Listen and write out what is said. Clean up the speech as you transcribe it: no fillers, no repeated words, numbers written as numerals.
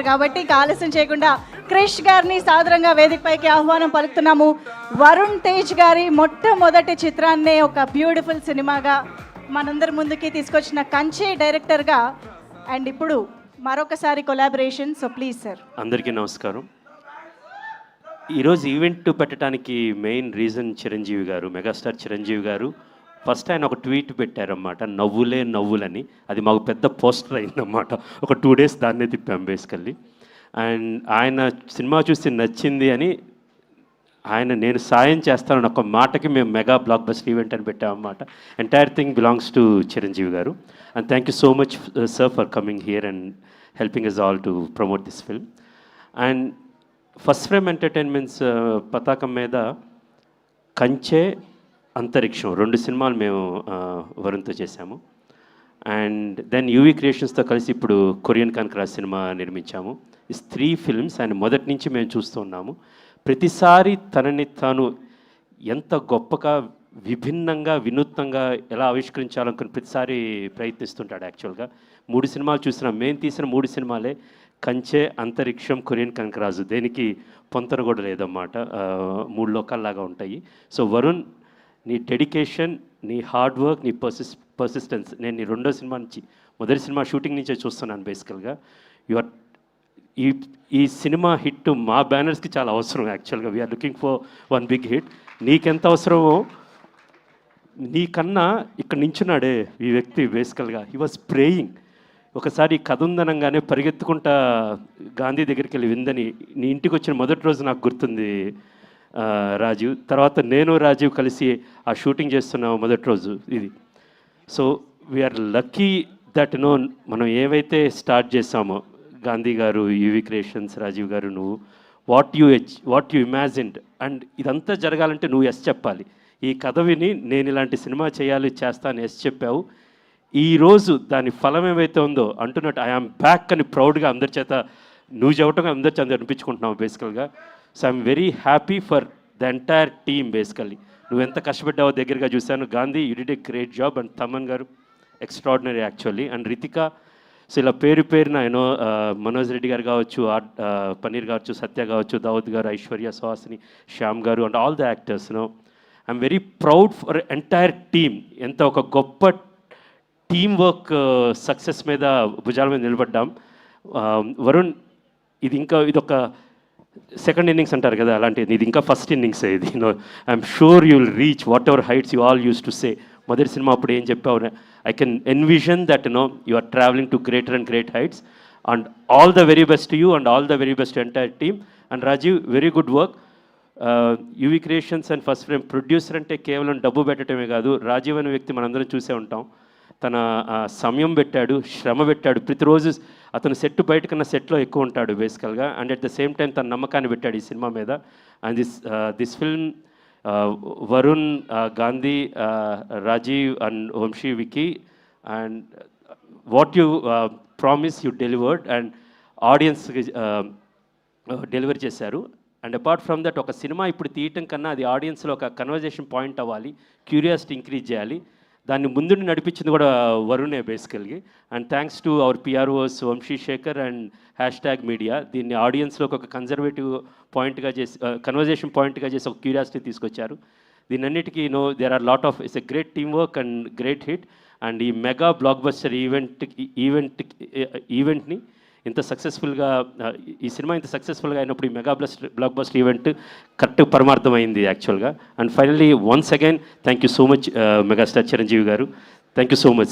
కాబట్టి ఆలస్యం చేయకుండా క్రిష్ గారిని సాదరంగా వేదికపైకి ఆహ్వానం పలుకుతున్నాము. వరుణ్ తేజ్ గారి మొట్టమొదటి చిత్రాన్నే ఒక బ్యూటిఫుల్ సినిమాగా మనందరి ముందుకి తీసుకొచ్చిన కంచె డైరెక్టర్గా అండ్ ఇప్పుడు మరొకసారి కొలాబరేషన్. So please sir. అందరికీ నమస్కారం. ఈరోజు ఈవెంట్ పెట్టడానికి మెయిన్ రీజన్ చిరంజీవి గారు, మెగాస్టార్ చిరంజీవి గారు. ఫస్ట్ ఆయన ఒక ట్వీట్ పెట్టారన్నమాట, నవ్వులే నవ్వులని. అది మాకు పెద్ద పోస్టర్ అయిందన్నమాట. ఒక 2 days దాన్నే తిప్పాం బేసికల్లీ. అండ్ ఆయన సినిమా చూసి నచ్చింది అని నేను సాయం చేస్తానని ఒక మాటకి మేము మెగా బ్లాక్ బస్టర్ ఈవెంట్ అని పెట్టామన్నమాట. Entire thing belongs to Chiranjeevi garu. And thank you so much sir for coming here and helping us all to promote this film. And first frame entertainments పతాకం మీద కంచె, అంతరిక్షం 2 సినిమాలు మేము వరుణ్తో చేశాము. అండ్ దెన్ యూవీ క్రియేషన్స్తో కలిసి ఇప్పుడు కొరియన్ కనకరాజ్ సినిమా నిర్మించాము. ఈ 3 films ఆయన మొదటి నుంచి మేము చూస్తూ ఉన్నాము. ప్రతిసారి తనని తాను ఎంత గొప్పగా, విభిన్నంగా, వినూత్నంగా ఎలా ఆవిష్కరించాలనుకుని ప్రతిసారి ప్రయత్నిస్తుంటాడు. యాక్చువల్గా 3 సినిమాలు చూసినాం. మేము తీసిన 3 సినిమాలే కంచె, అంతరిక్షం, కొరియన్ కనకరాజు. దేనికి పొంతన కూడా లేదన్నమాట. 3 లోకాల్లాగా ఉంటాయి. సో వరుణ్, నీ డెడికేషన్, నీ హార్డ్ వర్క్, నీ పర్సిస్టెన్స్ నేను నీ 2వ సినిమా నుంచి, మొదటి సినిమా షూటింగ్ నుంచే చూస్తున్నాను బేసికల్గా. యువర్ ఈ సినిమా హిట్ మా బ్యానర్స్కి చాలా అవసరం. యాక్చువల్గా we are looking for 1 big hit. నీకెంత అవసరమో నీకన్నా ఇక్కడ నించున్నాడే ఈ వ్యక్తి. బేసికల్గా హీ వాజ్ ప్రేయింగ్. ఒకసారి కథ ఉందనంగానే పరిగెత్తుకుంటా గాంధీ దగ్గరికి వెళ్ళి విందని నీ ఇంటికి వచ్చిన మొదటి రోజు నాకు గుర్తుంది రాజీవ్. తర్వాత నేను రాజీవ్ కలిసి ఆ షూటింగ్ చేస్తున్నాం మొదటి రోజు ఇది. సో వీఆర్ లక్కీ దట్ మనం ఏవైతే స్టార్ట్ చేసామో, గాంధీ గారు, యూవీ క్రియేషన్స్, రాజీవ్ గారు, నువ్వు వాట్ యు ఇమాజిన్డ్, అండ్ ఇదంతా జరగాలంటే నువ్వు ఎస్ చెప్పాలి. ఈ కథ విని నేను ఇలాంటి సినిమా చేస్తాను ఎస్ చెప్పావు. ఈరోజు దాని ఫలం ఏమైతే ఉందో అంటున్నట్టు ఐఆమ్ బ్యాక్ అని ప్రౌడ్గా అందరి చేత నువ్వు చెప్పటం అందరి చేత అనిపించుకుంటున్నావు బేసికల్గా. So I'm very happy for the entire team. Basically నువ్వు ఎంత కష్టపడ్డావో దగ్గరగా చూశాను. Gandhi, you did a great job. And Thaman garu extraordinary actually. And Ritika. So ఇలా పేరున మనోజ్ రెడ్డి గారు కావచ్చు, పన్నీర్ కావచ్చు, సత్య కావచ్చు, దావుద్ గారు, ఐశ్వర్య, సుహాసిని, శ్యామ్ గారు, and all the actors. I'm very proud for entire team. ఎంత ఒక గొప్ప టీమ్ వర్క్ సక్సెస్ మీద, భుజాల మీద నిలబడ్డాం. వరుణ్, ఇదొక సెకండ్ ఇన్నింగ్స్ అంటారు కదా, అలాంటిది ఇది ఇంకా ఫస్ట్ ఇన్నింగ్స్. ఇది I'm sure you will reach whatever heights you all use to say. మొదటి సినిమా అప్పుడు ఏం చెప్పావు, I can envision that you are travelling to greater and great heights. And all the very best to you and all the very best entire team. అండ్ Rajiv, very good work. UV creations and first frame producer అంటే కేవలం డబ్బు పెట్టడమే కాదు. రాజీవ్ అనే వ్యక్తి మనందరం చూసే ఉంటాం. తన సమయం పెట్టాడు, శ్రమ పెట్టాడు. ప్రతిరోజు అతను సెట్ బయట కన్నా సెట్లో ఎక్కువ ఉంటాడు బేసికల్గా. And at the same time తన నమ్మకాన్ని పెట్టాడు ఈ సినిమా మీద. And this film Varun, Gandhi, Rajiv and Vamsi, Vicky, and what you promise you delivered and ఆడియన్స్కి డెలివరీ చేశారు. అండ్ అపార్ట్ ఫ్రమ్ దట్, ఒక సినిమా ఇప్పుడు తీయటం కన్నా అది ఆడియన్స్లో ఒక కన్వర్జేషన్ పాయింట్ అవ్వాలి, క్యూరియాసిటీ ఇంక్రీజ్ చేయాలి. దాన్ని ముందుండి నడిపించింది కూడా వరుణే బేసికల్గా. And thanks to our PROs Vamsi Shekhar and #media. దీన్ని ఆడియన్స్లోకి ఒక కన్జర్వేటివ్ పాయింట్గా చేసి, కన్వర్జేషన్ పాయింట్గా చేసి ఒక క్యూరియాసిటీ తీసుకొచ్చారు. దీనన్నిటికీ there are lot of it's a great team work and great hit. And ఈ మెగా బ్లాక్ బస్టర్ ఈవెంట్ని ఇంత సక్సెస్ఫుల్గా, ఈ సినిమా ఇంత సక్సెస్ఫుల్గా అయినప్పుడు ఈ mega blockbuster event correct పరమార్థమైంది యాక్చువల్గా. And finally once again thank you so much megastar Chiranjeevi garu. Thank you so much.